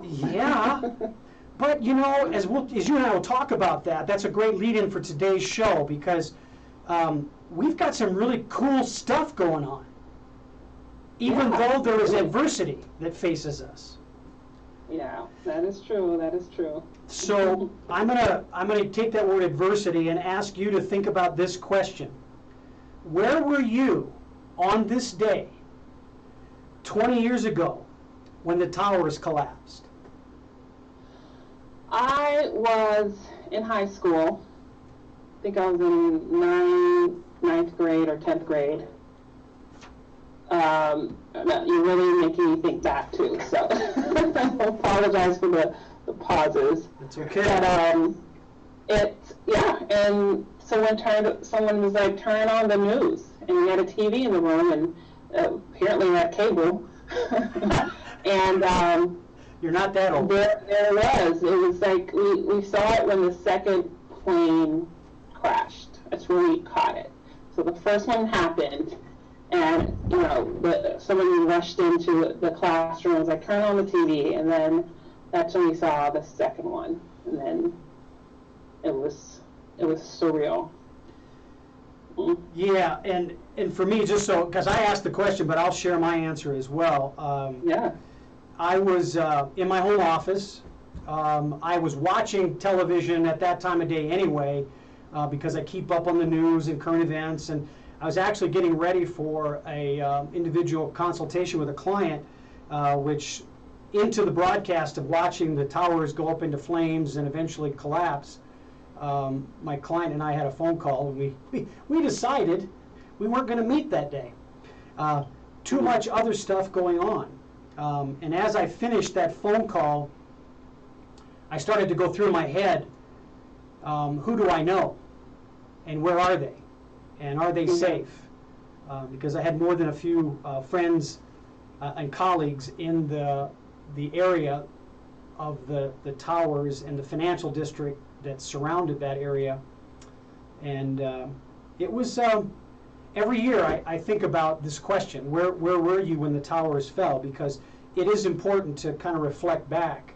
Yeah. But, you know, as you and I will talk about that, that's a great lead-in for today's show, because we've got some really cool stuff going on, even though there is adversity that faces us. Yeah, that is true. That is true. So I'm gonna take that word adversity and ask you to think about this question. Where were you on this day 20 years ago when the towers collapsed? I was in high school. I think I was in ninth grade or 10th grade. You're really making me think back too, so I apologize for the pauses. It's okay. But and someone was like, turn on the news, and we had a TV in the room, and apparently we had cable, and you're not that old. There it was. It was like we saw it when the second plane crashed. That's where we caught it. So the first one happened, and you know, somebody rushed into the classroom. Was like, turn on the TV, and then that's when we saw the second one, and then it was surreal. Yeah, and for me, just so, because I asked the question, but I'll share my answer as well. Yeah. I was in my home office. I was watching television at that time of day anyway, because I keep up on the news and current events, and I was actually getting ready for a individual consultation with a client, which into the broadcast of watching the towers go up into flames and eventually collapse, my client and I had a phone call, and we decided we weren't going to meet that day. Too much other stuff going on. And as I finished that phone call, I started to go through in my head, who do I know? And where are they? And are they safe? Because I had more than a few friends and colleagues in the area of the towers and the financial district that surrounded that area. And it was, every year I think about this question, where were you when the towers fell? Because it is important to kind of reflect back,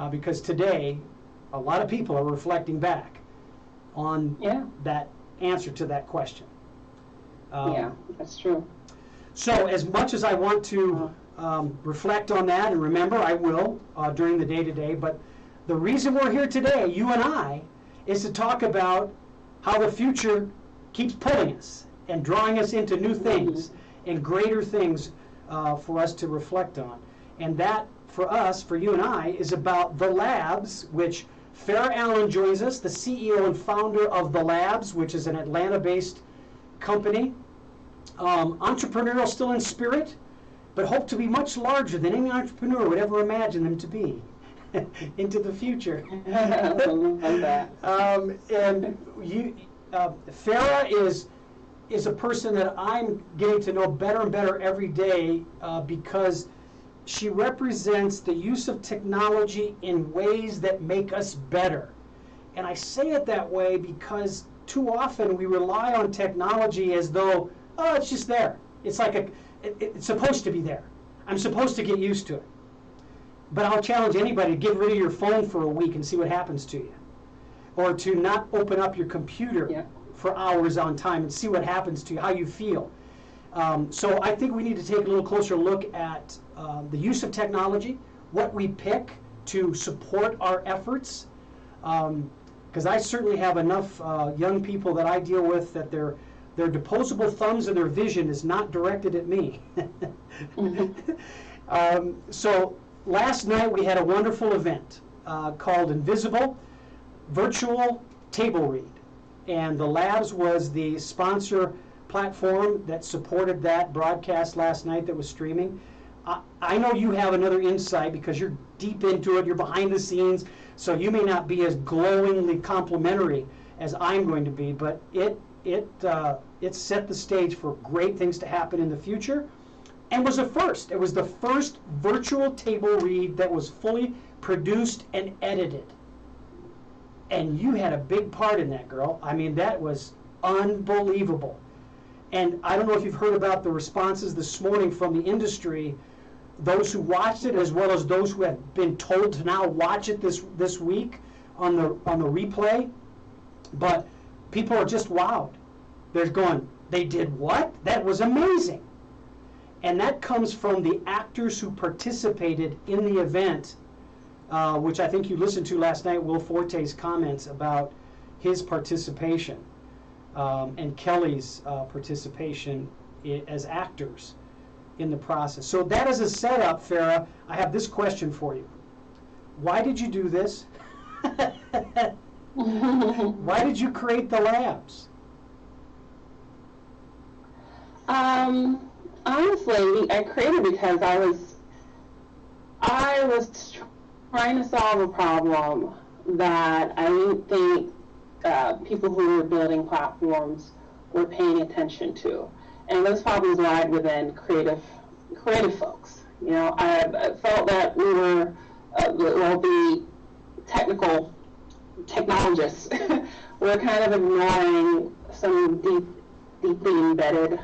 because today a lot of people are reflecting back on that answer to that question. Yeah, that's true. So as much as I want to reflect on that, and remember I will during the day-to-day, but the reason we're here today, you and I, is to talk about how the future keeps pulling us and drawing us into new things and greater things for us to reflect on. And that, for us, for you and I, is about the Labs, which Farrah Allen joins us, the CEO and founder of the Labs, which is an Atlanta-based company. Entrepreneurial still in spirit, but hope to be much larger than any entrepreneur would ever imagine them to be into the future. And you, Farrah is a person that I'm getting to know better and better every day, because she represents the use of technology in ways that make us better. And I say it that way because too often we rely on technology as though, oh, it's just there. It's like it's supposed to be there. I'm supposed to get used to it. But I'll challenge anybody to get rid of your phone for a week and see what happens to you. Or to not open up your computer for hours on time and see what happens to you, how you feel. So I think we need to take a little closer look at the use of technology, what we pick to support our efforts. Because I certainly have enough young people that I deal with that their disposable thumbs and their vision is not directed at me. So last night we had a wonderful event called Invisible Virtual Table Read. And the Labs was the sponsor platform that supported that broadcast last night that was streaming. I know you have another insight because you're deep into it, you're behind the scenes, so you may not be as glowingly complimentary as I'm going to be, but it set the stage for great things to happen in the future, and was a first. It was the first virtual table read that was fully produced and edited. And you had a big part in that, girl. I mean, that was unbelievable. And I don't know if you've heard about the responses this morning from the industry those who watched it, as well as those who have been told to now watch it this week on the replay. But people are just wowed. They're going, they did what? That was amazing. And that comes from the actors who participated in the event, which I think you listened to last night, Will Forte's comments about his participation and Kelly's participation as actors in the process. So that is a setup, Farah. I have this question for you. Why did you do this? Why did you create the labs? Honestly, I created because I was trying to solve a problem that I didn't think people who were building platforms were paying attention to, and those problems lied within creative folks. You know, I felt that we were the technologists were kind of ignoring some deeply embedded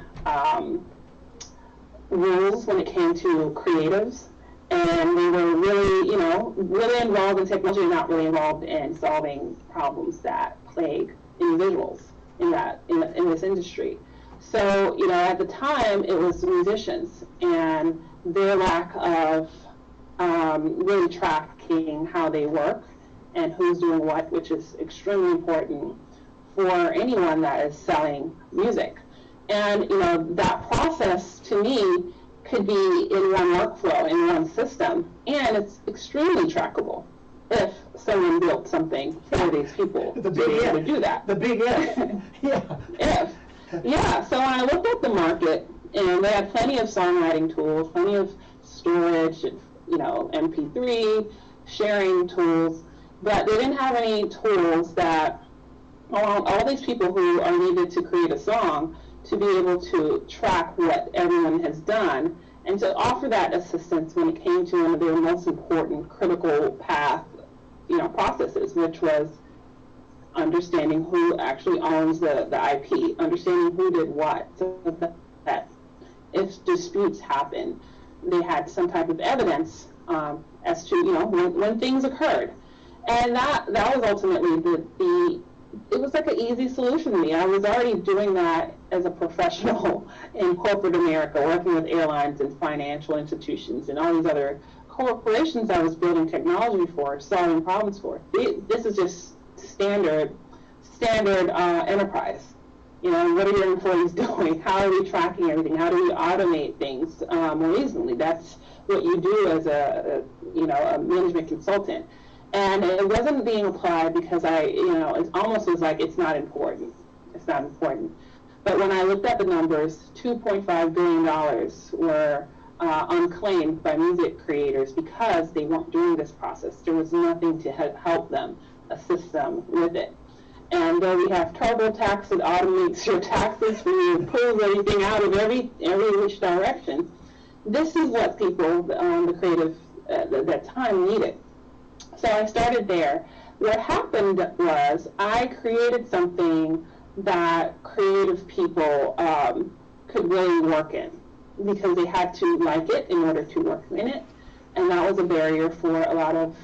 rules when it came to creatives, and we were really, really involved in technology, not really involved in solving problems that plague individuals in this industry. So, at the time, it was musicians and their lack of really tracking how they work and who's doing what, which is extremely important for anyone that is selling music. And, that process, to me, could be in one workflow, in one system, and it's extremely trackable if someone built something for these people to be able to do that. The big if. Yeah. If. Yeah, so when I looked at the market, and they had plenty of songwriting tools, plenty of storage, MP3, sharing tools, but they didn't have any tools that allow all these people who are needed to create a song to be able to track what everyone has done and to offer that assistance when it came to one of their most important critical path, processes, which was understanding who actually owns the IP, understanding who did what, so that if disputes happen, they had some type of evidence as to when things occurred, and that was ultimately it was like an easy solution to me. I was already doing that as a professional in corporate America, working with airlines and financial institutions and all these other corporations I was building technology for, solving problems for. This is just standard enterprise. What are your employees doing? How are we tracking everything? How do we automate things more easily? That's what you do as a management consultant. And it wasn't being applied because it almost was like it's not important. It's not important. But when I looked at the numbers, $2.5 billion were unclaimed by music creators because they weren't doing this process. There was nothing to help them, assist them with it. And we have TurboTax that automates your taxes for you to pull everything out of every which direction. This is what people, the creative at that time, needed. So I started there. What happened was I created something that creative people could really work in because they had to like it in order to work in it. And that was a barrier for a lot of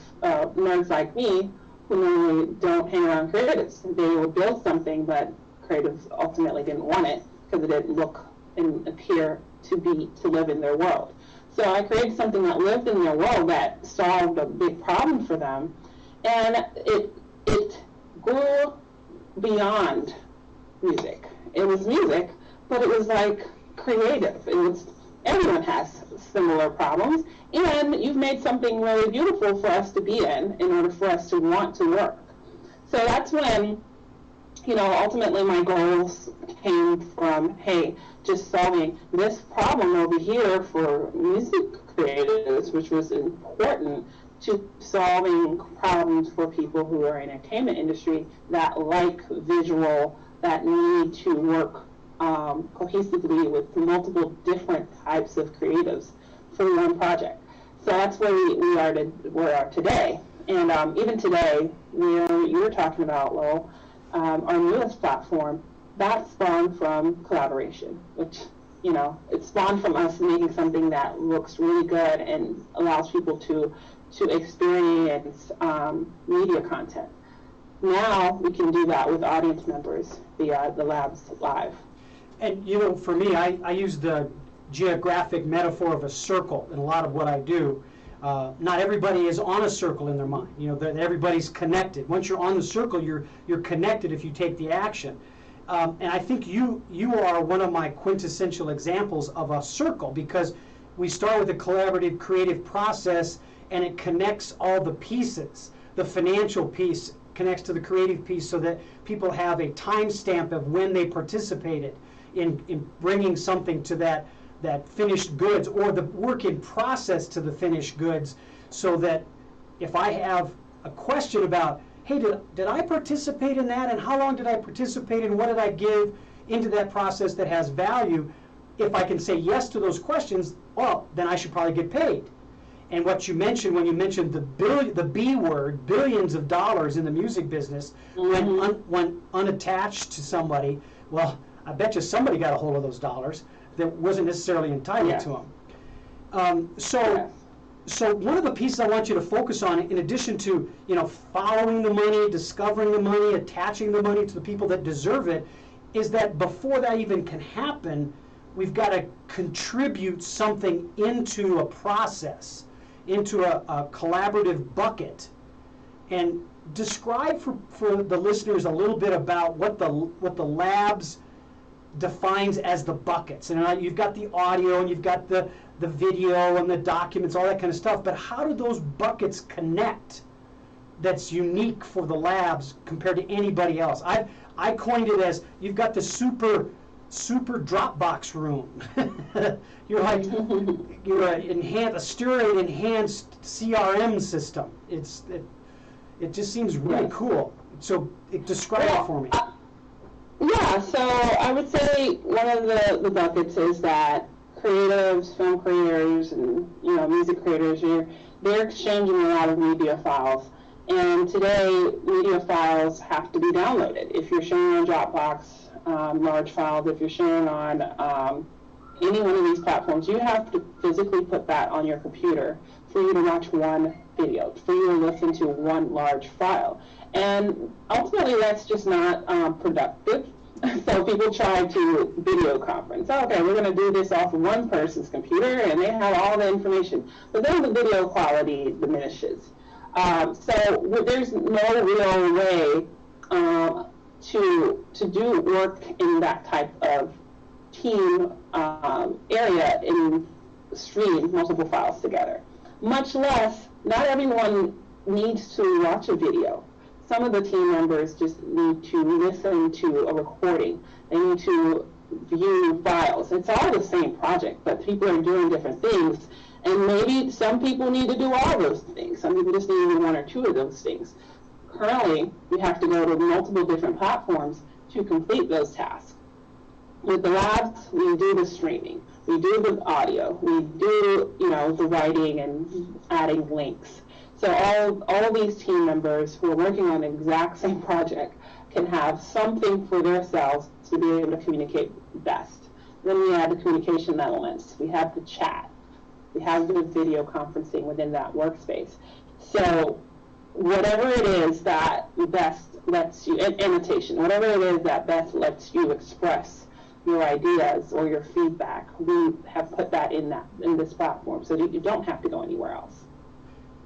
nerds like me who normally don't hang around creatives. They would build something, but creatives ultimately didn't want it because it didn't look and appear to live in their world. So I created something that lived in their world that solved a big problem for them, and it grew beyond music. It was music, but it was like creative. Everyone has similar problems, and you've made something really beautiful for us to be in order for us to want to work. So that's when, ultimately my goals came from, hey, just solving this problem over here for music creators, which was important, to solving problems for people who are in the entertainment industry that like visual, that need to work cohesively with multiple different types of creatives for one project. So that's where we are today. And even today, you were talking about, our newest platform, that spawned from collaboration, which, it spawned from us making something that looks really good and allows people to experience media content. Now we can do that with audience members via the Labs Live. And for me, I use the geographic metaphor of a circle in a lot of what I do. Not everybody is on a circle in their mind. That everybody's connected. Once you're on the circle, you're connected if you take the action. And I think you are one of my quintessential examples of a circle, because we start with a collaborative, creative process, and it connects all the pieces. The financial piece connects to the creative piece, so that people have a timestamp of when they participated in bringing something to that finished goods, or the work in process to the finished goods, so that if I have a question about, hey, did I participate in that, and how long did I participate, and what did I give into that process that has value, if I can say yes to those questions, well, then I should probably get paid. And what you mentioned when you mentioned the B word, billions of dollars in the music business, when unattached to somebody, well, I bet you somebody got a hold of those dollars that wasn't necessarily entitled to them. So one of the pieces I want you to focus on, in addition to following the money, discovering the money, attaching the money to the people that deserve it, is that before that even can happen, we've got to contribute something into a process, into a collaborative bucket. And describe for the listeners a little bit about what the Labs defines as the buckets. And you've got the audio, and you've got the video and the documents, all that kind of stuff, but how do those buckets connect that's unique for the Labs compared to anybody else? I coined it as, you've got the super Dropbox room. You're like, you're a Steroid enhanced CRM system. It just seems really cool. So describe it for me. Yeah, so I would say one of the buckets is that creatives, film creators, and music creators, they're exchanging a lot of media files. And today, media files have to be downloaded. If you're sharing on Dropbox, large files, if you're sharing on any one of these platforms, you have to physically put that on your computer for you to watch one video, for you to listen to one large file. And ultimately, that's just not productive. So people try to video conference. Okay, we're going to do this off of one person's computer, and they have all the information. But then the video quality diminishes. So there's no real way to do work in that type of team area and stream multiple files together. Much less, not everyone needs to watch a video. Some of the team members just need to listen to a recording. They need to view files. It's all the same project, but people are doing different things. And maybe some people need to do all those things. Some people just need to do one or two of those things. Currently, we have to go to multiple different platforms to complete those tasks. With the Labs, we do the streaming. We do the audio. We do, the writing and adding links. So all of these team members who are working on the exact same project can have something for themselves to be able to communicate best. Then we add the communication elements. We have the chat. We have the video conferencing within that workspace. So whatever it is that best lets you, and annotation, whatever it is that best lets you express your ideas or your feedback, we have put that in this platform so that you don't have to go anywhere else.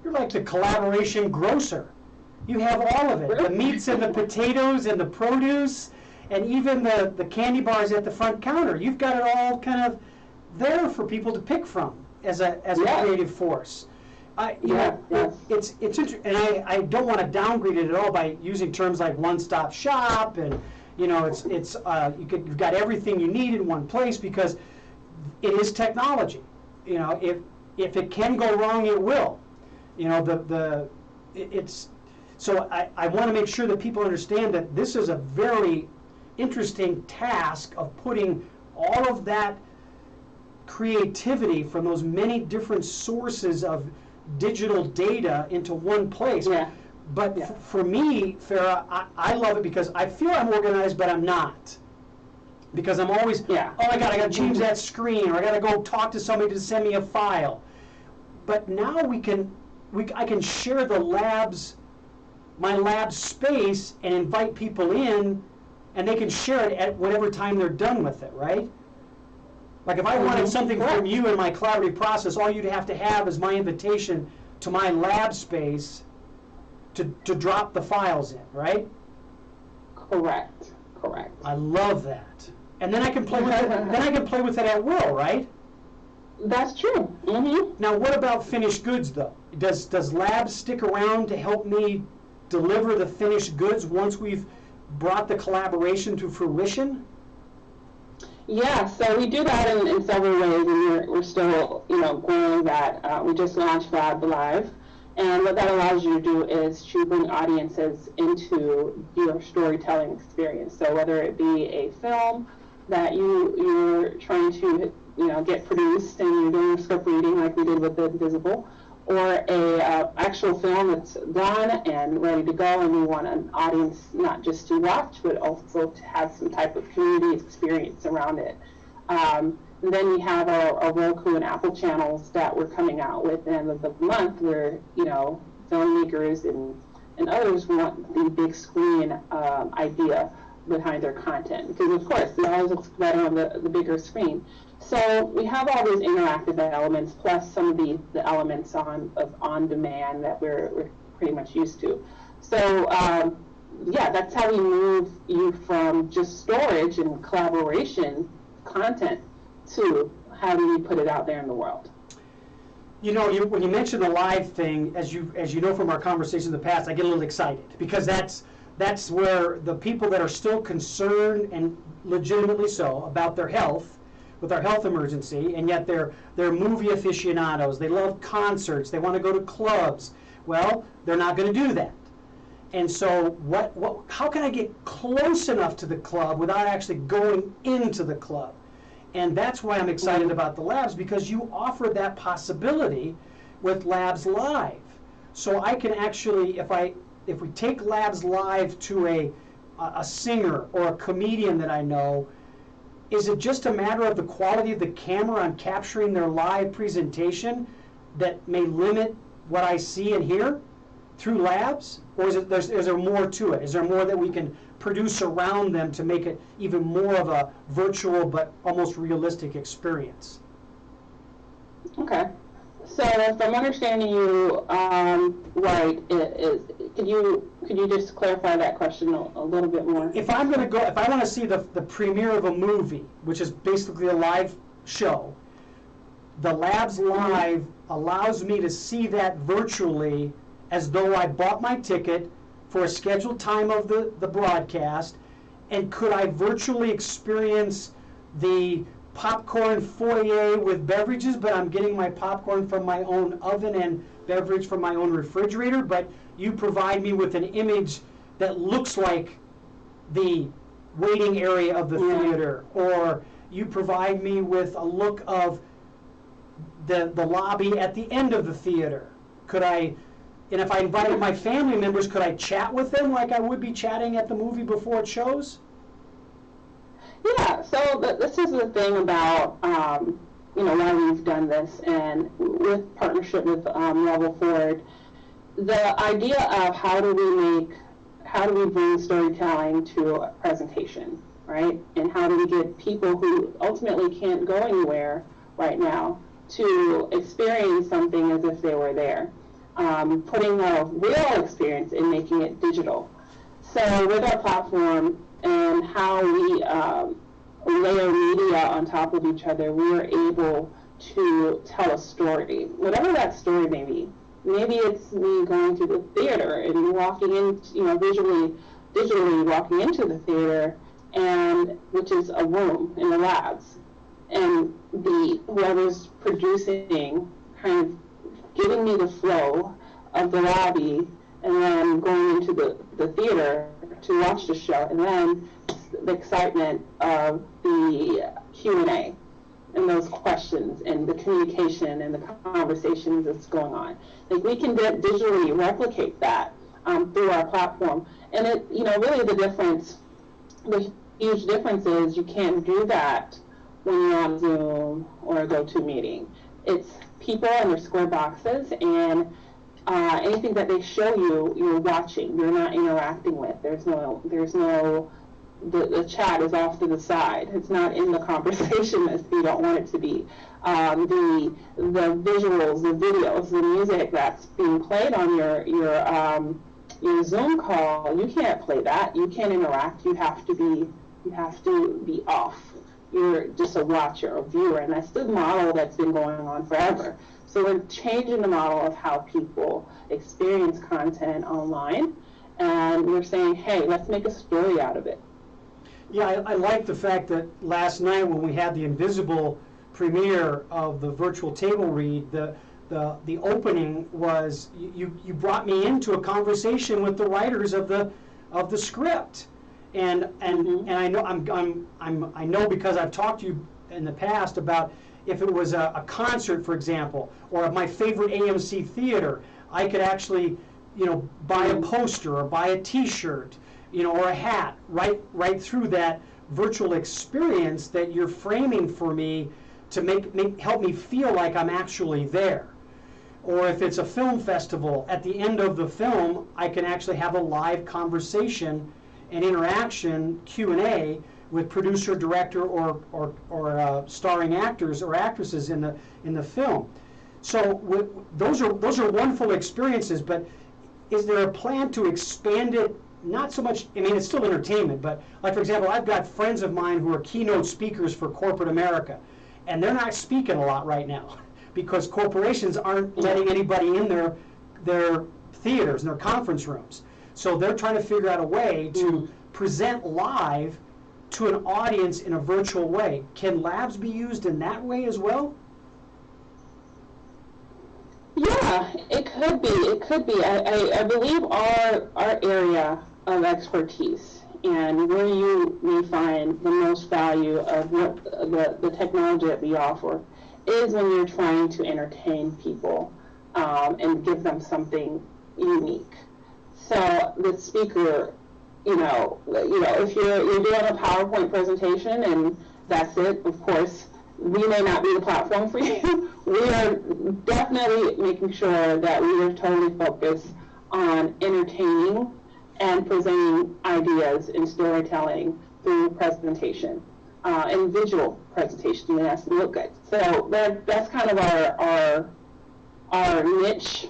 You're like the collaboration grocer. You have all of it, the meats and the potatoes and the produce, and even the candy bars at the front counter. You've got it all kind of there for people to pick from as a creative force. It's interesting, and I don't want to downgrade it at all by using terms like one-stop shop, and you've got everything you need in one place, because it is technology. If it can go wrong, it will. So I want to make sure that people understand that this is a very interesting task of putting all of that creativity from those many different sources of digital data into one place. Yeah. But for me, Farah, I love it because I feel I'm organized, but I'm not. because I'm always, Yeah. oh my God, I got to change that screen, or I got to go talk to somebody to send me a file. But now I can share my lab space and invite people in, and they can share it at whatever time they're done with it, right? Like if I wanted something from you in my collaborative process, all you'd have to have is my invitation to my lab space to drop the files in, right? Correct. I love that. And then I can play with it. Then I can play with it at will, right? That's true. Mm-hmm. Now, what about finished goods, though? Does Labs stick around to help me deliver the finished goods once we've brought the collaboration to fruition? Yeah, so we do that in several ways, and we're still, growing that. We just launched Lab Live, and what that allows you to do is to bring audiences into your storytelling experience. So whether it be a film that you're trying to, get produced and you're doing a script reading like we did with The Invisible, or a actual film that's done and ready to go, and we want an audience not just to watch, but also to have some type of community experience around it. And then we have our Roku and Apple channels that we're coming out with at the end of the month, where filmmakers and others want the big screen idea behind their content, because of course it always looks better on the bigger screen. So we have all those interactive elements, plus some of the elements of on-demand that we're pretty much used to. So that's how we move you from just storage and collaboration content to how do we put it out there in the world. When you mention the live thing, as you know from our conversations in the past, I get a little excited, because that's where the people that are still concerned, and legitimately so, about their health, with our health emergency, and yet they're movie aficionados. They love concerts. They want to go to clubs. Well, they're not going to do that. And so how can I get close enough to the club without actually going into the club? And that's why I'm excited about the labs, because you offer that possibility with Labs Live. So I can actually, if we take Labs Live to a singer or a comedian that I know, is it just a matter of the quality of the camera on capturing their live presentation that may limit what I see and hear through Labs? Or is there more to it? Is there more that we can produce around them to make it even more of a virtual but almost realistic experience? Okay. So if I'm understanding you right, could you just clarify that question a little bit more? If I want to see the premiere of a movie, which is basically a live show, the Labs Live allows me to see that virtually as though I bought my ticket for a scheduled time of the broadcast. And could I virtually experience the popcorn foyer with beverages, but I'm getting my popcorn from my own oven and beverage from my own refrigerator, but you provide me with an image that looks like the waiting area of the theater, or you provide me with a look of the lobby at the end of the theater. And if I invited my family members, could I chat with them like I would be chatting at the movie before it shows? Yeah, so this is the thing about, why we've done this, and with partnership with Level Forward, the idea of how do we bring storytelling to a presentation, right? And how do we get people who ultimately can't go anywhere right now to experience something as if they were there? Putting a real experience and making it digital. So with our platform and how we layer media on top of each other, we are able to tell a story, whatever that story may be. Maybe it's me going to the theater and walking in, digitally walking into the theater, and which is a room in the labs, and whoever's producing kind of giving me the flow of the lobby, and then going into the theater to watch the show, and then the excitement of the Q&A and those questions and the communication and the conversations that's going on. Like, we can digitally replicate that through our platform. And it, really the difference huge difference is you can't do that when you're on Zoom or a GoToMeeting. It's people in their square boxes, and anything that they show you, you're watching. You're not interacting with. The chat is off to the side. It's not in the conversation as you don't want it to be. The visuals, the videos, the music that's being played on your Zoom call, you can't play that. You can't interact. You have to be off. You're just a watcher, a viewer, and that's the model that's been going on forever. So we're changing the model of how people experience content online, and we're saying, hey, let's make a story out of it. Yeah, I like the fact that last night when we had the invisible premiere of the virtual table read, the opening was you brought me into a conversation with the writers of the script, and I know I know because I've talked to you in the past about if it was a concert, for example, or my favorite AMC theater, I could actually buy a poster or buy a T-shirt, or a hat right through that virtual experience that you're framing for me to help me feel like I'm actually there. Or if it's a film festival, at the end of the film, I can actually have a live conversation and interaction, Q&A, with producer, director, or starring actors or actresses in the film. So those are wonderful experiences. But is there a plan to expand it? Not so much. I mean, it's still entertainment, but like for example, I've got friends of mine who are keynote speakers for corporate America, and they're not speaking a lot right now because corporations aren't letting anybody in their theaters and their conference rooms. So they're trying to figure out a way to present live to an audience in a virtual way. Can labs be used in that way as well? Yeah, it could be. It could be. I believe our area of expertise and where you may find the most value of what the technology that we offer is when you're trying to entertain people and give them something unique. So the speaker, if you're doing a PowerPoint presentation and that's it, of course, we may not be the platform for you. We are definitely making sure that we are totally focused on entertaining and presenting ideas in storytelling through presentation and visual presentation, and that's to look good. So that's kind of our niche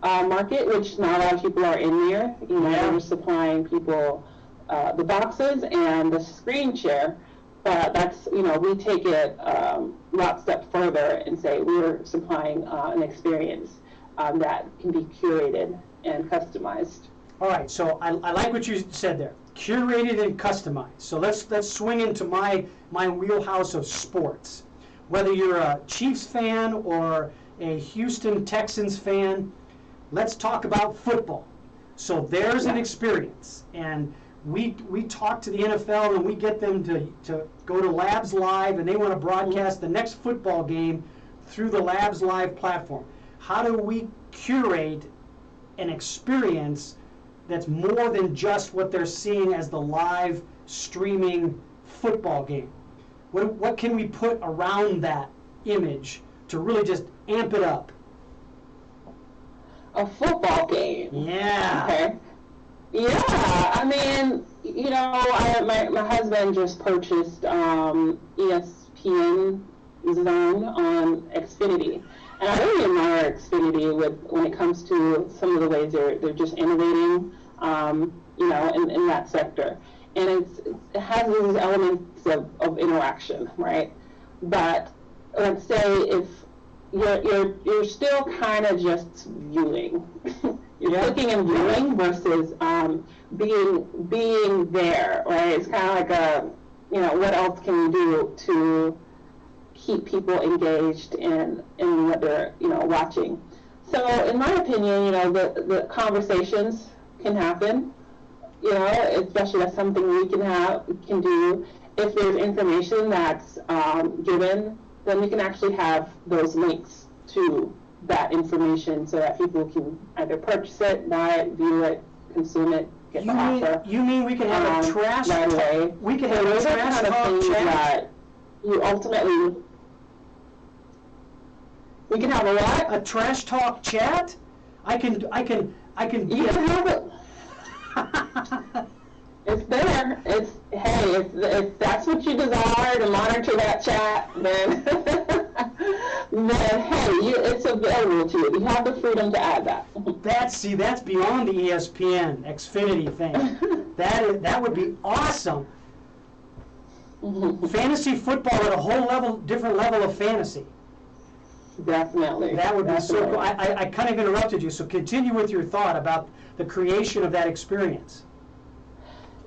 market, which not a lot of people are in there. We're supplying people the boxes and the screen share. But that's, we take it a lot step further and say we're supplying an experience that can be curated and customized. All right, so I like what you said there, curated and customized. So let's swing into my wheelhouse of sports. Whether you're a Chiefs fan or a Houston Texans fan, let's talk about football. So there's an experience, and we talk to the NFL and we get them to go to Labs Live, and they want to broadcast the next football game through the Labs Live platform. How do we curate an experience that's more than just what they're seeing as the live streaming football game? What can we put around that image to really just amp it up? A football game. Yeah. Okay. Yeah, I mean, my husband just purchased ESPN Zone on Xfinity, and I really admire Xfinity when it comes to some of the ways they're just innovating, in that sector, and it has these elements of interaction, right? But let's say if you're still kind of just viewing. You're clicking and viewing versus being there, right? It's kind of like what else can we do to keep people engaged in what they're watching? So in my opinion, the conversations can happen. Especially that's something we can do. If there's information that's given, then we can actually have those links to that information so that people can either purchase it, buy it, view it, consume it, get the offer. You mean we can have a trash right away. We can So have a those are trash kind of talk things chat. that you ultimately, we can have a what? A trash talk chat? I can You can have it. It's there. It's, hey, if that's what you desire to monitor that chat, then hey, it's available to you. You have the freedom to add that. That's beyond the ESPN Xfinity thing. That would be awesome. Fantasy football at a whole different level of fantasy. Definitely. That would be so Definitely. cool. I kind of interrupted you, so continue with your thought about the creation of that experience.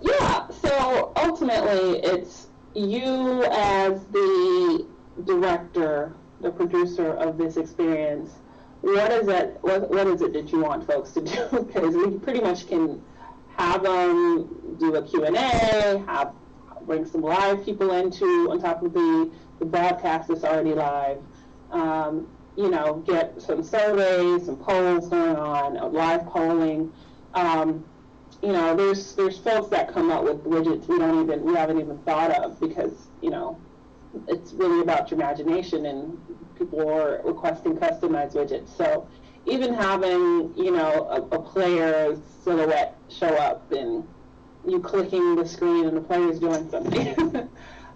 Yeah, so ultimately it's you as the director, the producer of this experience. What is it that you want folks to do? Because we pretty much can have them do a Q&A, bring some live people into on top of the broadcast that's already live. Get some surveys, some polls going on, live polling. There's folks that come up with widgets we haven't even thought of because, it's really about your imagination and people are requesting customized widgets. So even having, a player's silhouette show up and you clicking the screen and the player's doing something.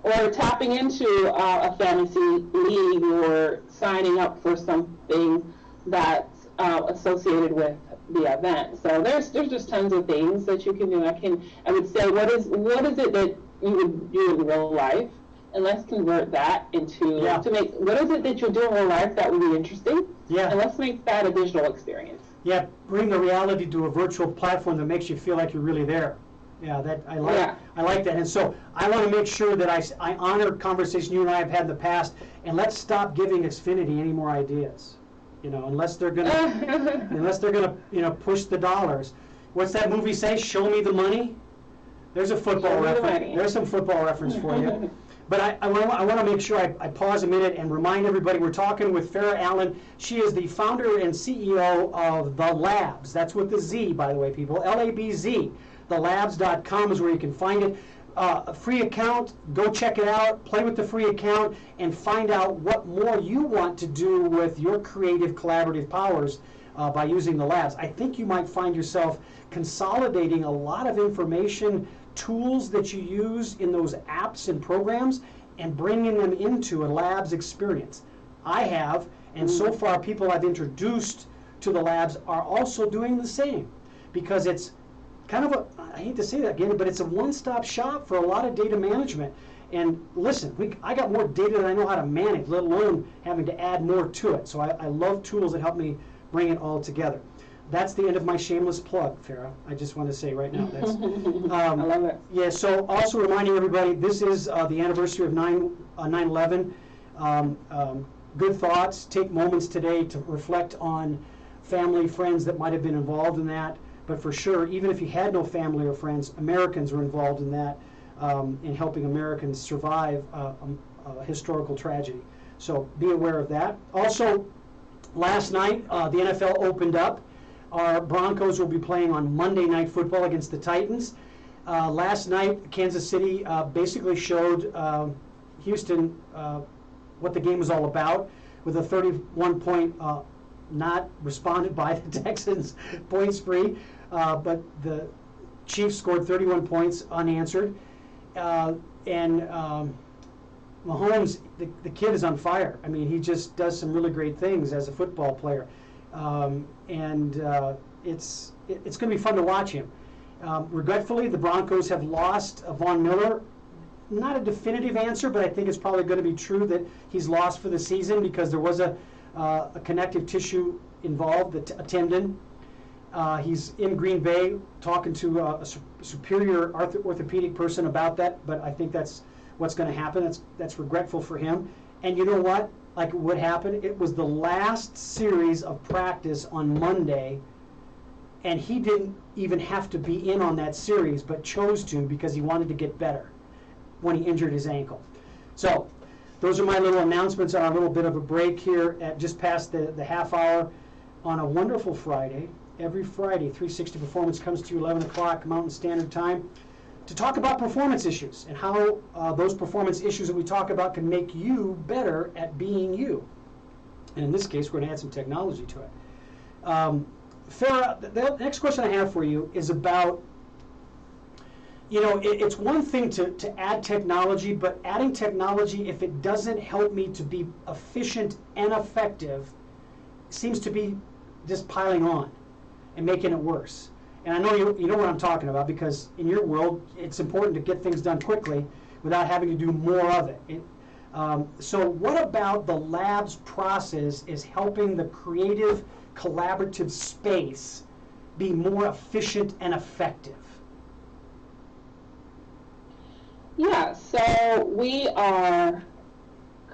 Or tapping into a fantasy league or signing up for something that's associated with the event. So there's just tons of things that you can do. I would say what is it that you would do in real life, and let's convert that into to make what is it that you do in real life that would be interesting. Yeah. And let's make that a digital experience. Yeah, bring the reality to a virtual platform that makes you feel like you're really there. Yeah, I like that. And so I want to make sure that I honor conversation you and I have had in the past, and let's stop giving Xfinity any more ideas. Unless they're gonna push the dollars. What's that movie say? Show me the money. There's a football reference. There's some football reference for you. But I want to make sure I pause a minute and remind everybody we're talking with Farrah Allen. She is the founder and CEO of The Labs. That's with the Z, by the way, people. LABZ. TheLabs.com is where you can find it. A free account, go check it out, play with the free account, and find out what more you want to do with your creative collaborative powers by using the labs. I think you might find yourself consolidating a lot of information, tools that you use in those apps and programs, and bringing them into a labs experience. I have, and so far people I've introduced to the labs are also doing the same, because it's kind of I hate to say that again, but it's a one-stop shop for a lot of data management. And listen, I got more data than I know how to manage, let alone having to add more to it. So I love tools that help me bring it all together. That's the end of my shameless plug, Farrah. I just want to say right now. That's, I love it. Yeah, so also reminding everybody, this is the anniversary of 9/11. Good thoughts. Take moments today to reflect on family, friends that might have been involved in that. But for sure, even if you had no family or friends, Americans were involved in that, in helping Americans survive a historical tragedy. So be aware of that. Also, last night, the NFL opened up. Our Broncos will be playing on Monday Night Football against the Titans. Last night, Kansas City basically showed Houston what the game was all about with a 31-point not responded by the Texans point spree. But the Chiefs scored 31 points unanswered. And Mahomes, the kid is on fire. I mean, he just does some really great things as a football player. It's going to be fun to watch him. Regretfully, the Broncos have lost Von Miller. Not a definitive answer, but I think it's probably going to be true that he's lost for the season because there was a connective tissue involved, a tendon. He's in Green Bay talking to a superior orthopedic person about that, but I think that's what's going to happen. That's regretful for him. And you know what? Like what happened? It was the last series of practice on Monday, and he didn't even have to be in on that series, but chose to because he wanted to get better when he injured his ankle. So those are my little announcements on a little bit of a break here at just past the half hour on a wonderful Friday. every Friday. 360 Performance comes to you 11 o'clock Mountain Standard Time to talk about performance issues and how those performance issues that we talk about can make you better at being you. And in this case, we're going to add some technology to it. Farah, the next question I have for you is about, you know, it's one thing to add technology, but adding technology, if it doesn't help me to be efficient and effective, seems to be just piling on and making it worse. And I know you know what I'm talking about, because in your world, it's important to get things done quickly without having to do more of it. So what about the lab's process is helping the creative, collaborative space be more efficient and effective? Yeah, so we are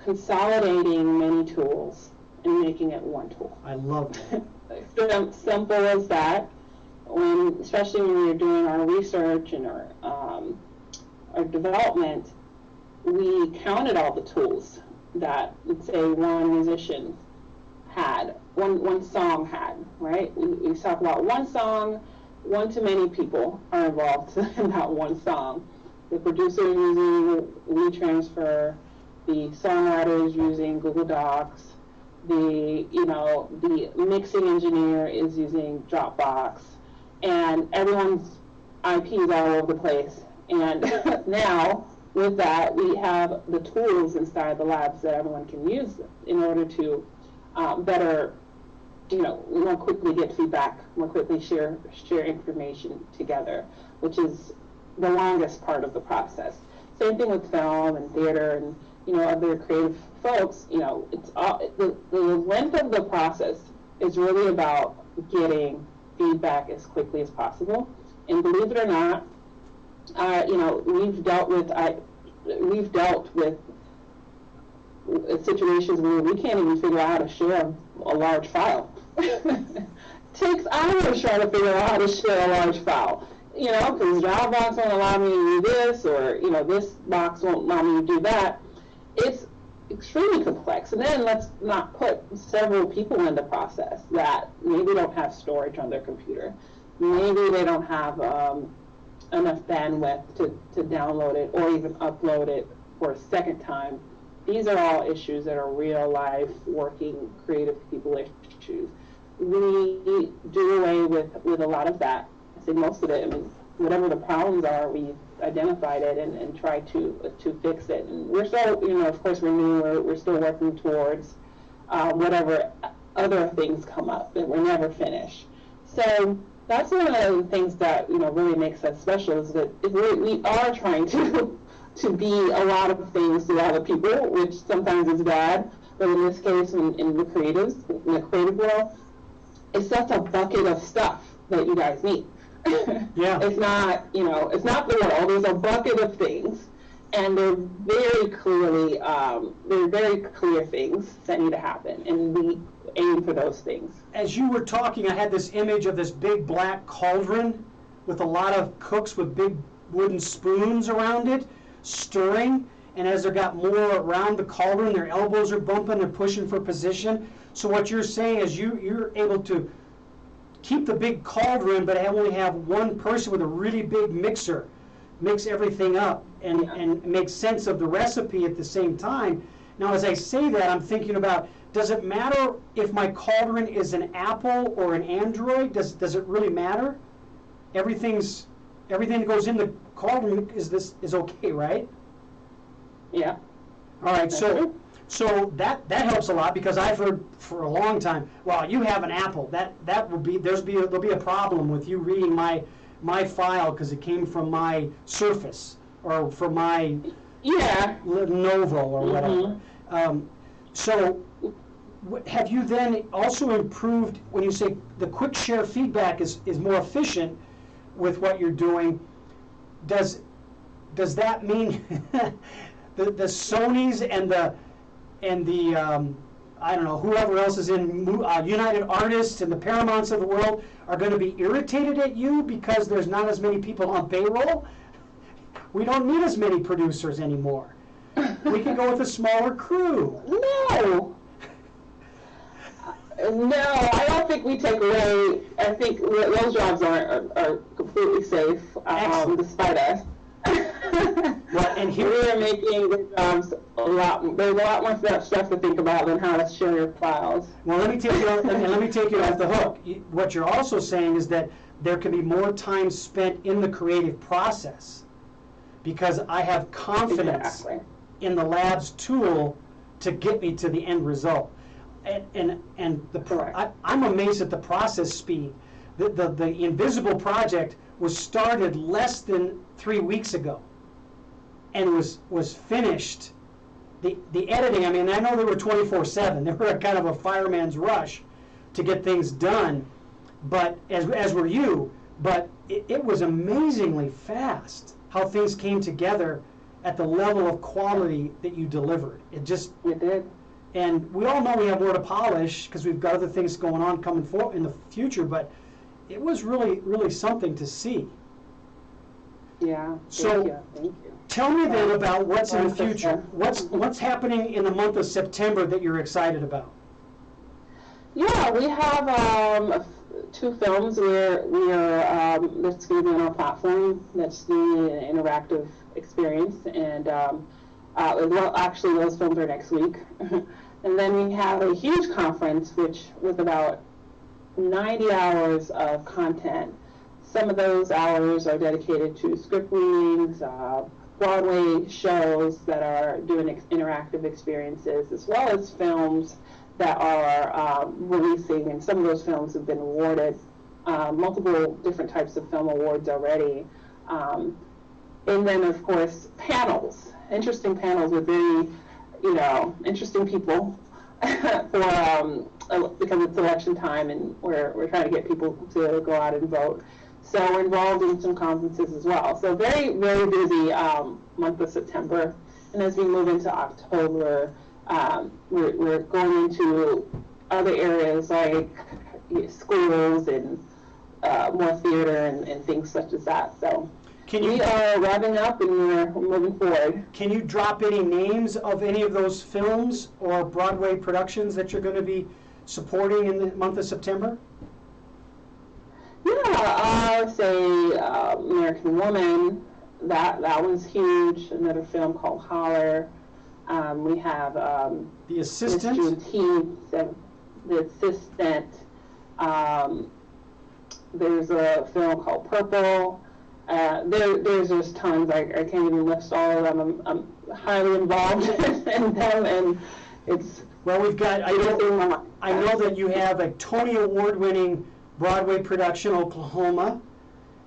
consolidating many tools and making it one tool. I love that. Simple as that. Especially when we're doing our research and our development, we counted all the tools that, let's say, one musician had, one song had, right? We talk about one song, one too many people are involved in that one song. The producer is using WeTransfer, the songwriter is using Google Docs, the mixing engineer is using Dropbox, and everyone's IP is all over the place. And now, with that, we have the tools inside the labs that everyone can use in order to better, more quickly get feedback, more quickly share information together, which is the longest part of the process. Same thing with film and theater and other creative folks. It's the length of the process is really about getting feedback as quickly as possible. And believe it or not, we've dealt with situations where we can't even figure out how to share a large file. It takes hours trying to figure out how to share a large file. Because Dropbox won't allow me to do this, or this box won't allow me to do that. It's extremely complex. And then let's not put several people in the process that maybe don't have storage on their computer. Maybe they don't have enough bandwidth to download it or even upload it for a second time. These are all issues that are real life working creative people issues. We do away with a lot of that. I say most of it. I mean, whatever the problems are, we've identified it and tried to fix it. And we're still, of course, we're new. We're still working towards whatever other things come up that we're never finished. So that's one of the things that really makes us special, is that we are trying to be a lot of things to other people, which sometimes is bad. But in this case, in the creative world, it's such a bucket of stuff that you guys need. Yeah. It's not, it's not the world. There's a bucket of things, and they're very clear things that need to happen, and we aim for those things. As you were talking, I had this image of this big black cauldron with a lot of cooks with big wooden spoons around it, stirring, and as they got more around the cauldron, their elbows are bumping, they're pushing for position. So what you're saying is you're able to keep the big cauldron, but only have one person with a really big mixer mix everything up and make sense of the recipe at the same time. Now, as I say that, I'm thinking about, does it matter if my cauldron is an Apple or an Android? Does it really matter? Everything that goes in the cauldron is okay, right? Yeah. All right. So that helps a lot, because I've heard for a long time, well, you have an Apple. That will be there'll be a problem with you reading my file because it came from my Surface or from my Lenovo or whatever. So have you then also improved when you say the quick share feedback is more efficient with what you're doing? Does that mean the Sonys and the I don't know, whoever else is in United Artists and the Paramounts of the world are going to be irritated at you because there's not as many people on payroll? We don't need as many producers anymore. We can go with a smaller crew. No. No, I don't think we take away. I think those jobs are completely safe, despite us. Well, and here we are making the jobs there's a lot more stuff to think about than how to share your files. Well, let me take you off the hook. What you're also saying is that there can be more time spent in the creative process because I have confidence in the lab's tool to get me to the end result. I'm amazed at the process speed. The Invisible project was started less than 3 weeks ago, and was finished. The editing. I mean, I know they were 24/7. They were a kind of a fireman's rush to get things done, but as were you. But it was amazingly fast how things came together at the level of quality that you delivered. It did. And we all know we have more to polish because we've got other things going on coming forward in the future, but it was really, really something to see. Yeah, so thank you. Tell me then about what's in the future. What's happening in the month of September that you're excited about? Yeah, we have 2 films where we are that's going to be on our platform. That's the interactive experience, and well, actually, those films are next week. And then we have a huge conference, which with about 90 hours of content. Some of those hours are dedicated to script readings, Broadway shows that are doing interactive experiences, as well as films that are releasing, and some of those films have been awarded multiple different types of film awards already. And then, of course, panels, interesting panels with very, interesting people for because it's election time and we're trying to get people to go out and vote. So we're involved in some conferences as well. So very, very busy month of September. And as we move into October, we're going into other areas like schools and more theater and things such as that. So we are wrapping up and we're moving forward. Can you drop any names of any of those films or Broadway productions that you're going to be supporting in the month of September? Yeah, I'll say American Woman. That one's huge. Another film called Holler. We have The Assistant. The Assistant. There's a film called Purple. There's just tons. I can't even list all of them. I'm highly involved in them, and it's. Well, we've got. I know that you have a Tony Award-winning Broadway production, Oklahoma,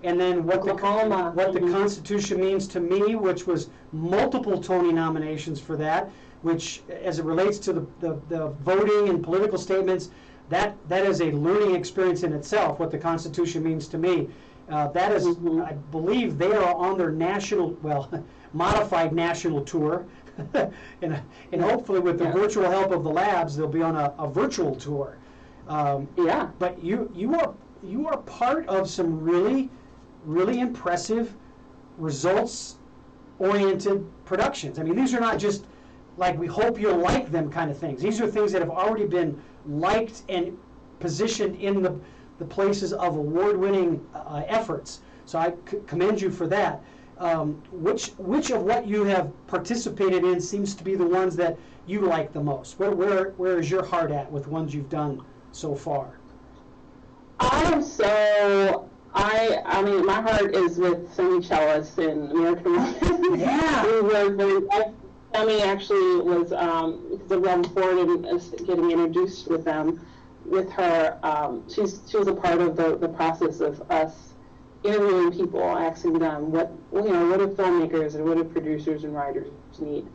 and then what the Constitution Means to Me, which was multiple Tony nominations for that, which, as it relates to the voting and political statements, that is a learning experience in itself. What the Constitution Means to Me, that is, I believe, they are on their modified national tour, and hopefully with the virtual help of the labs, they'll be on a virtual tour. But you are part of some really, really impressive results-oriented productions. I mean, these are not just like we hope you'll like them kind of things. These are things that have already been liked and positioned in the places of award-winning efforts. So I commend you for that. Which of what you have participated in seems to be the ones that you like the most? Where is your heart at with ones you've done so far? I mean, my heart is with Semi-Cellist and American Woman. Yeah. Semi actually was, because of them forward and getting introduced with her, she was a part of the process of us interviewing people, asking them what do filmmakers and what do producers and writers need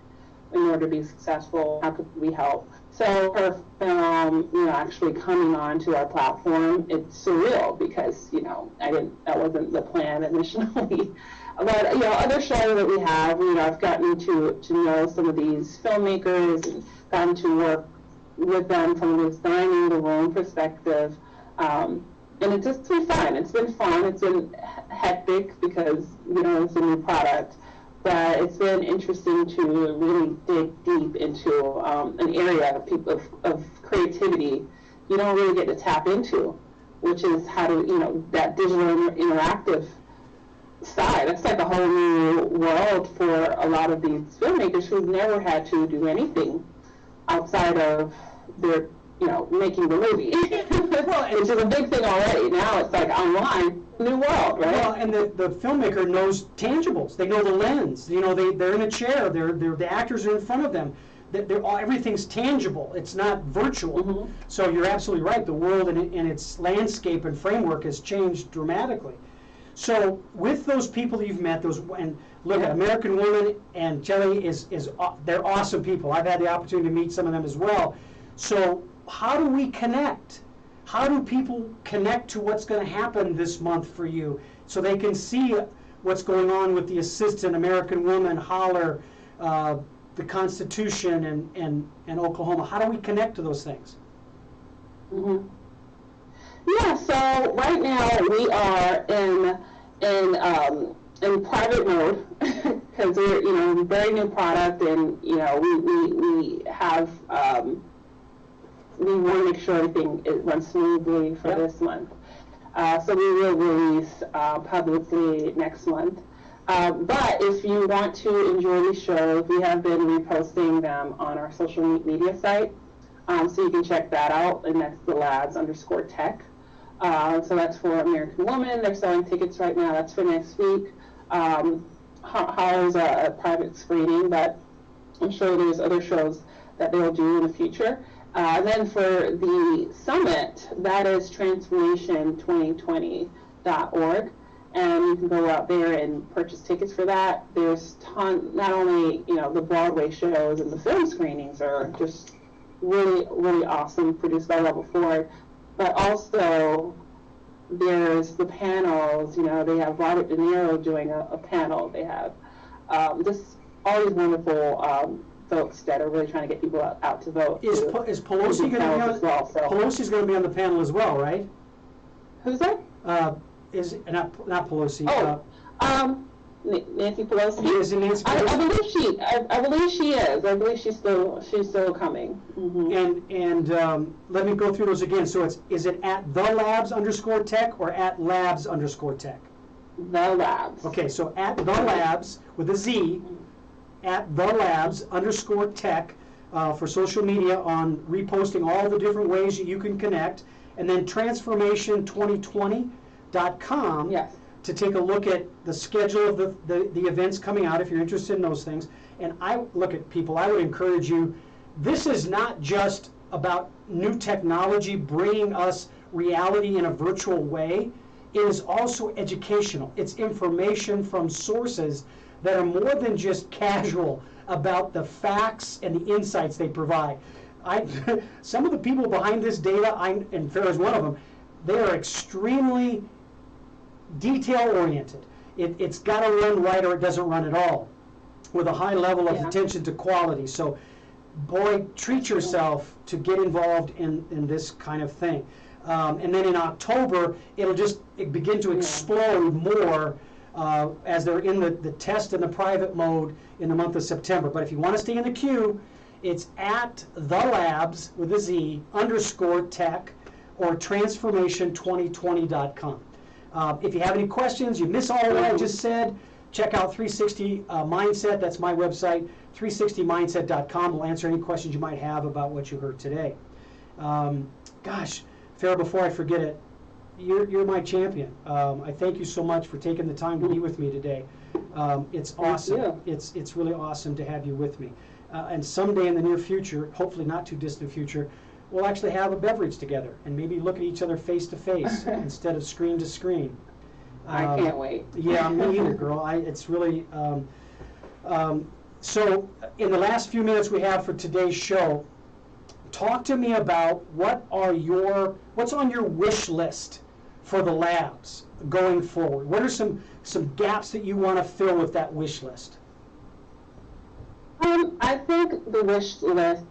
in order to be successful, how could we help? So her film, actually coming onto our platform, it's surreal because, that wasn't the plan initially. But, other shows that we have, I've gotten to know some of these filmmakers and gotten to work with them from a designing the room perspective. And it's just been fun. It's been fun. It's been hectic because, it's a new product. But it's been interesting to really dig deep into an area of creativity, you don't really get to tap into, which is how to, that digital interactive side. It's like a whole new world for a lot of these filmmakers who've never had to do anything outside of their, making the movie, which is a big thing already. Now it's like online, new world, right? Well, and the filmmaker knows tangibles. They know the lens. They're in a chair. The actors are in front of them. Everything's tangible. It's not virtual. Mm-hmm. So you're absolutely right. The world and its landscape and framework has changed dramatically. So with those people that you've met, and look at American Woman and Jelly they're awesome people. I've had the opportunity to meet some of them as well. So how do we connect? How do people connect to what's going to happen this month for you, so they can see what's going on with the Assistant, American Woman, Holler, the Constitution, and Oklahoma? How do we connect to those things? Mm-hmm. Yeah, so right now we are in private mode because we're very new product, and we have we want to make sure everything runs smoothly for this month. So we will release publicly next month. But if you want to enjoy these shows, we have been reposting them on our social media site. So you can check that out, and that's the labs_tech. So that's for American Woman. They're selling tickets right now. That's for next week. Holler's a private screening, but I'm sure there's other shows that they'll do in the future. And then for the summit, that is transformation2020.org. And you can go out there and purchase tickets for that. There's not only, the Broadway shows and the film screenings are just really, really awesome, produced by Level 4, but also there's the panels. They have Robert De Niro doing a panel. They have just all these wonderful folks that are really trying to get people out to vote. Is Pelosi going to be on as well? So. Pelosi's going to be on the panel as well, right? Who's that? Is not Pelosi? Nancy Pelosi. Is it Nancy Pelosi? I believe she is. I believe she's still coming. Mm-hmm. And let me go through those again. So is it at @thelabs_tech or at @labs_tech? The Labs. Okay, so at the Labs with a Z, at @thelabs_tech for social media on reposting all the different ways that you can connect, and then transformation2020.com. Yes. To take a look at the schedule of the events coming out if you're interested in those things. And I would encourage you, this is not just about new technology bringing us reality in a virtual way. It is also educational. It's information from sources that are more than just casual about the facts and the insights they provide. Some of the people behind this data, and Farrah is one of them, they are extremely detail-oriented. It's got to run right or it doesn't run at all, with a high level of attention to quality. So, boy, treat yourself to get involved in this kind of thing. And then in October, it'll begin to explode more as they're in the test and the private mode in the month of September. But if you want to stay in the queue, it's at @thelabs with a Z _tech or transformation2020.com. If you have any questions, you miss all what I just said, check out 360 Mindset. That's my website, 360mindset.com. We'll answer any questions you might have about what you heard today. Gosh, Farrah, before I forget it, you're my champion. I thank you so much for taking the time to be with me today. It's awesome. It's really awesome to have you with me. And someday in the near future, hopefully not too distant future, we'll actually have a beverage together and maybe look at each other face to face instead of screen to screen. I can't wait. Yeah, me either, girl. It's really so. In the last few minutes we have for today's show, talk to me about what's on your wish list for the labs going forward. What are some gaps that you want to fill with that wish list? I think the wish list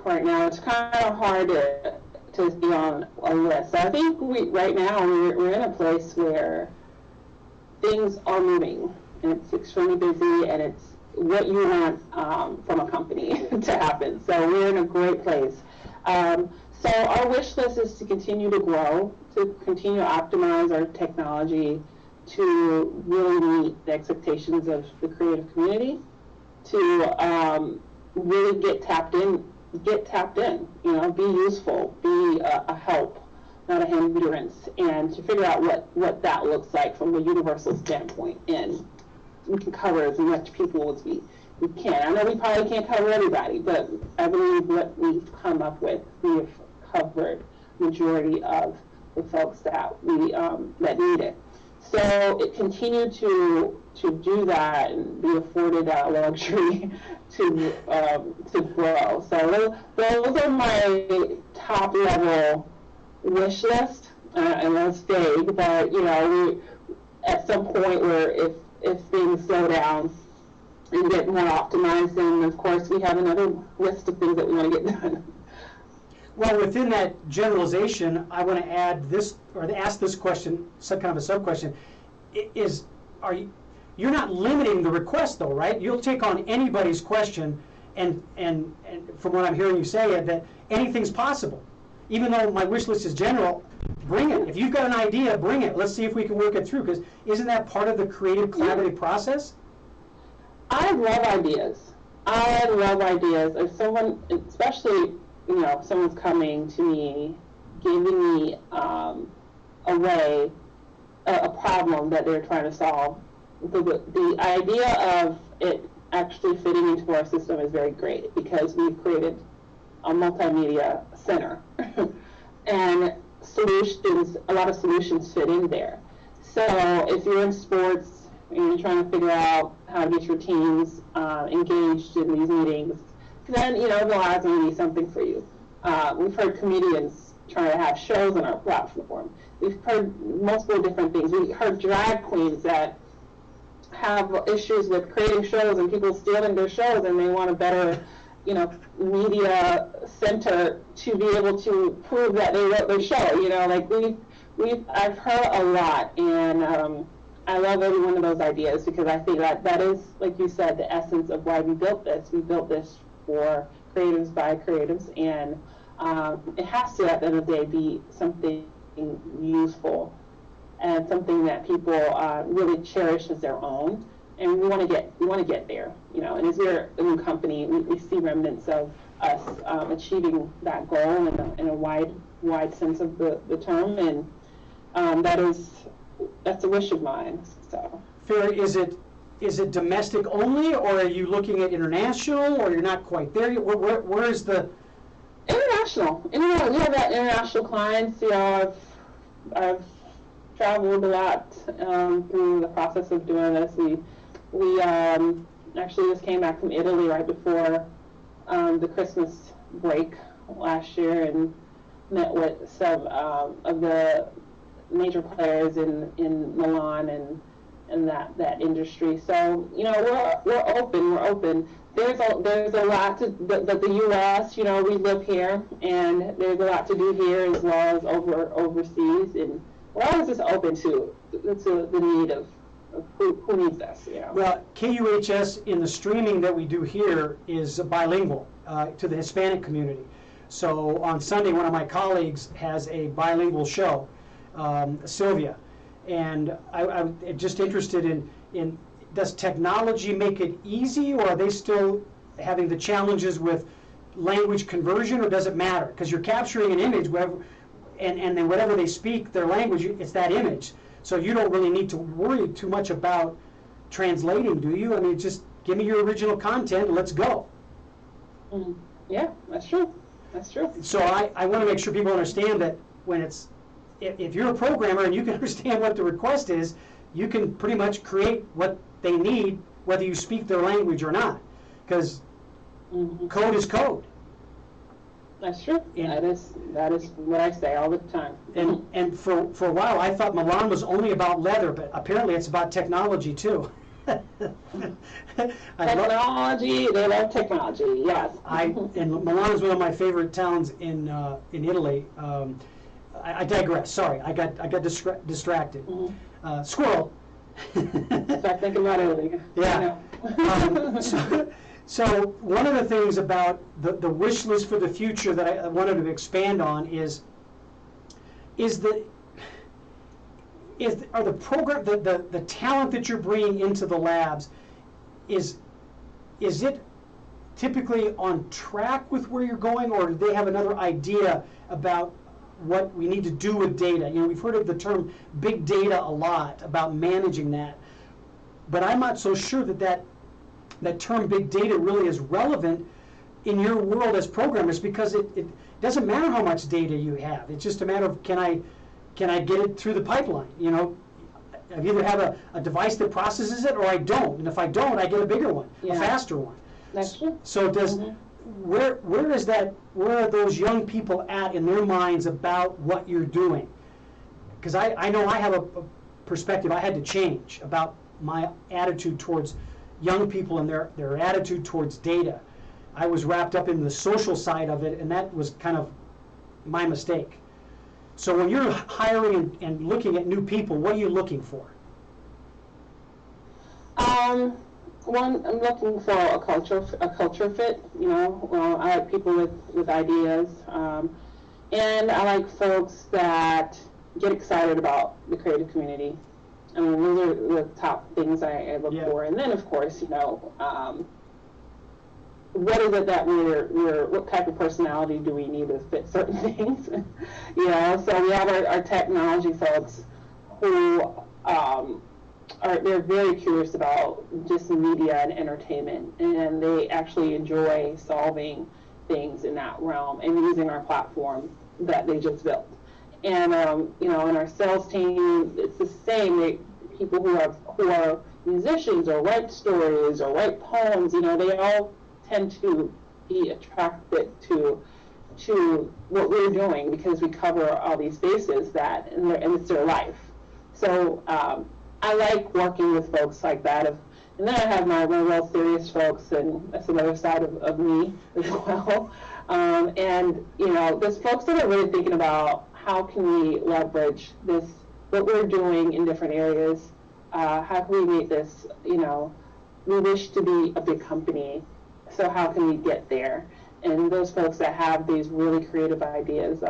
right now, it's kind of hard to be on a list. So I think right now we're in a place where things are moving, and it's extremely busy, and it's what you want from a company to happen. So we're in a great place. So our wish list is to continue to grow, to continue to optimize our technology, to really meet the expectations of the creative community, to really get tapped in, be useful, be a help, not a hindrance, and to figure out what that looks like from a universal standpoint. And we can cover as much people as we can. I know we probably can't cover everybody, but I believe what we've come up with, we have covered majority of the folks that that need it. So it continued to do that and be afforded that luxury to grow. So those are my top level wish list, and that's vague, but we at some point where if things slow down and get more optimized, then of course we have another list of things that we want to get done. Well, within that generalization, I want to add this, or ask this question, some kind of a sub-question. You're not limiting the request though, right? You'll take on anybody's question, and from what I'm hearing you say, that anything's possible. Even though my wish list is general, bring it. If you've got an idea, bring it. Let's see if we can work it through, because isn't that part of the creative, collaborative process? I love ideas. If someone, especially, someone's coming to me, giving me a problem that they're trying to solve, the idea of it actually fitting into our system is very great, because we've created a multimedia center and a lot of solutions fit in there. So if you're in sports and you're trying to figure out how to get your teams engaged in these meetings, then Verizon may be something for you. We've heard comedians trying to have shows on our platform. We've heard multiple different things. We've heard drag queens that have issues with creating shows and people stealing their shows, and they want a better, media center to be able to prove that they wrote their show. I've heard a lot, and I love every one of those ideas, because I think that is, like you said, the essence of why we built this. We built this for creatives by creatives, and it has to, at the end of the day, be something useful and something that people really cherish as their own. And we want to get there, And as we're a new company, we see remnants of us achieving that goal in a wide sense of the term, and that's a wish of mine. So. Fair. Is it domestic only, or are you looking at international, or you're not quite there yet? Where is the international? We have that international clients. I've traveled a lot through the process of doing this. We actually just came back from Italy right before the Christmas break last year, and met with some of the major players in Milan and that industry. So we're open. There's a lot to the U.S. We live here, and there's a lot to do here as well as overseas, and we're always just open to the need of who needs us. Well, KUHS in the streaming that we do here is bilingual to the Hispanic community. So on Sunday, one of my colleagues has a bilingual show, Sylvia, and I'm just interested in does technology make it easy, or are they still having the challenges with language conversion, or does it matter? Because you're capturing an image, and then whatever they speak, their language, it's that image. So you don't really need to worry too much about translating, do you? I mean, just give me your original content and let's go. Yeah, that's true. So I want to make sure people understand that if you're a programmer and you can understand what the request is, you can pretty much create what they need, whether you speak their language or not, because code is code. That's true. That is what I say all the time. And for a while, I thought Milan was only about leather, but apparently it's about technology too. Technology, they love technology. Yes. And Milan is one of my favorite towns in Italy. I digress. Sorry, I got distracted. Squirrel. Start thinking about Italy. Yeah. So one of the things about the wish list for the future that I wanted to expand on are the program the talent that you're bringing into the labs, is it typically on track with where you're going, or do they have another idea about what we need to do with data? You know, we've heard of the term big data a lot, about managing that, but I'm not so sure that term big data really is relevant in your world as programmers, because it doesn't matter how much data you have. It's just a matter of can I get it through the pipeline? You know, I either have a device that processes it or I don't, and if I don't, I get a bigger one, a faster one. That's true. So does where are those young people at in their minds about what you're doing? Because I know I have a perspective I had to change about my attitude towards young people and their attitude towards data. I was wrapped up in the social side of it, and that was kind of my mistake. So when you're hiring and looking at new people, what are you looking for? One, I'm looking for a culture fit. You know, I like people with ideas, and I like folks that get excited about the creative community. I mean, those are the top things I look for. And then, of course, you know, what is it that what type of personality do we need to fit certain things? You know, so we have our technology folks who they're very curious about just media and entertainment, and they actually enjoy solving things in that realm and using our platform that they just built. And you know, in our sales team, it's the same. People who are musicians or write stories or write poems, you know, they all tend to be attracted to what we're doing, because we cover all these bases and it's their life. So I like working with folks like that. And then I have my real serious folks, and that's another side of me as well. And you know, there's folks that are really thinking about how can we leverage what we're doing in different areas. How can we make this, you know, we wish to be a big company, so how can we get there? And those folks that have these really creative ideas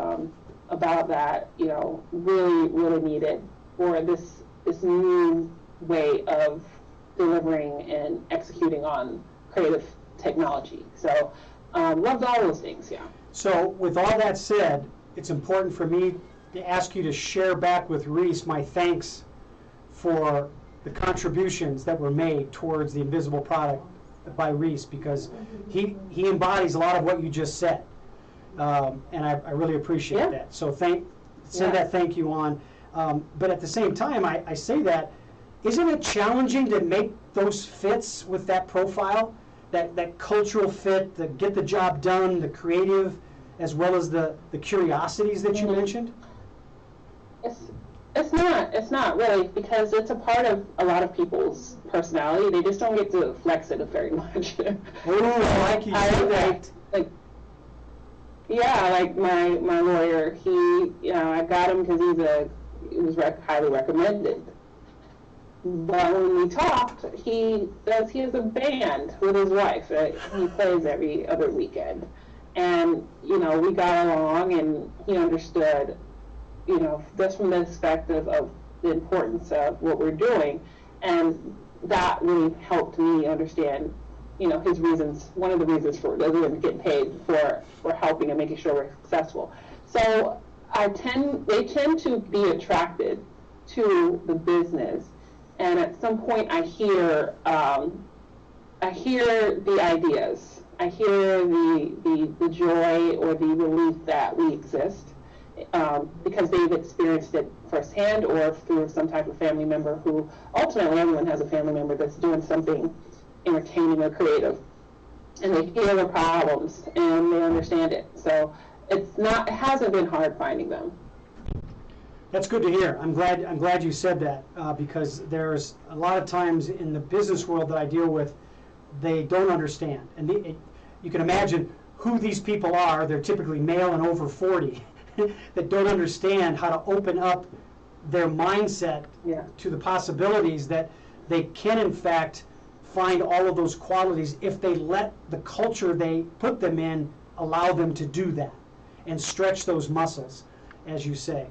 about that, you know, really, really need it for this new way of delivering and executing on creative technology. So loved all those things, yeah. So with all that said, it's important for me to ask you to share back with Reese my thanks for the contributions that were made towards the invisible product by Reese, because he embodies a lot of what you just said, and I really appreciate that. So send that thank you on. But at the same time, I say that, isn't it challenging to make those fits with that profile, that cultural fit, the get the job done, the creative, as well as the curiosities that you mentioned? It's not really, because it's a part of a lot of people's personality. They just don't get to flex it very much. Oh, I like you say that. Like my lawyer, I got him because he was highly recommended. But when we talked, he has a band with his wife that he plays every other weekend. And, you know, we got along, and he understood, you know, just from the perspective of the importance of what we're doing. And that really helped me understand, you know, his reasons, one of the reasons for getting paid for helping and making sure we're successful. So they tend to be attracted to the business. And at some point I hear the ideas. I hear the joy or the relief that we exist, because they've experienced it firsthand or through some type of family member who, ultimately everyone has a family member that's doing something entertaining or creative, and they hear the problems and they understand it. So it hasn't been hard finding them. That's good to hear. I'm glad you said that, because there's a lot of times in the business world that I deal with, they don't understand. And you can imagine who these people are. They're typically male and over 40 that don't understand how to open up their mindset Yeah. to the possibilities that they can in fact find all of those qualities if they let the culture they put them in allow them to do that and stretch those muscles, as you say.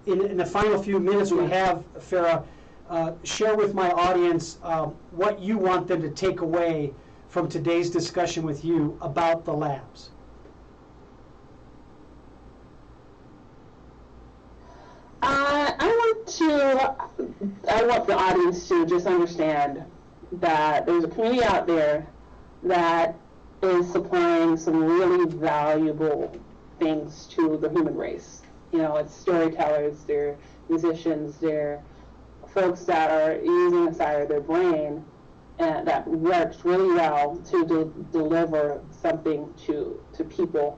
In the final few minutes we have, Farah, share with my audience what you want them to take away from today's discussion with you about the labs. I want the audience to just understand that there's a community out there that is supplying some really valuable things to the human race. You know, it's storytellers, they're musicians, they're folks that are using a side of their brain and that works really well to deliver something to people.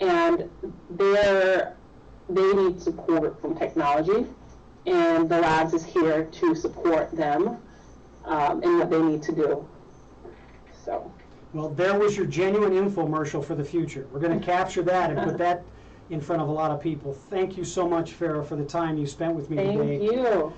And they need support from technology, and the labs is here to support them in what they need to do. So. Well, there was your genuine infomercial for the future. We're going to capture that and put that in front of a lot of people. Thank you so much, Farah, for the time you spent with me today. Thank you.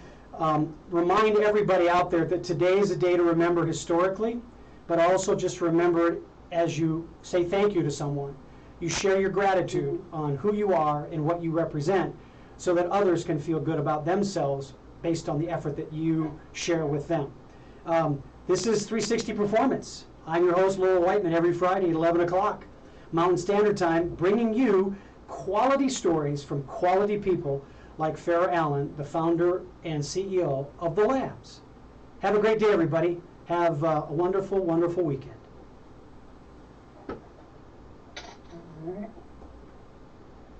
Remind everybody out there that today is a day to remember historically, but also just remember it as you say thank you to someone. You share your gratitude on who you are and what you represent so that others can feel good about themselves based on the effort that you share with them. This is 360 Performance. I'm your host, Lowell Whiteman, every Friday at 11 o'clock Mountain Standard Time, bringing you quality stories from quality people like Farah Allen, the founder and CEO of the Labs. Have a great day, everybody. Have a wonderful, wonderful weekend. All right.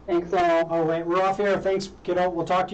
Thanks, all. All right, we're off air. Thanks, kiddo. We'll talk to you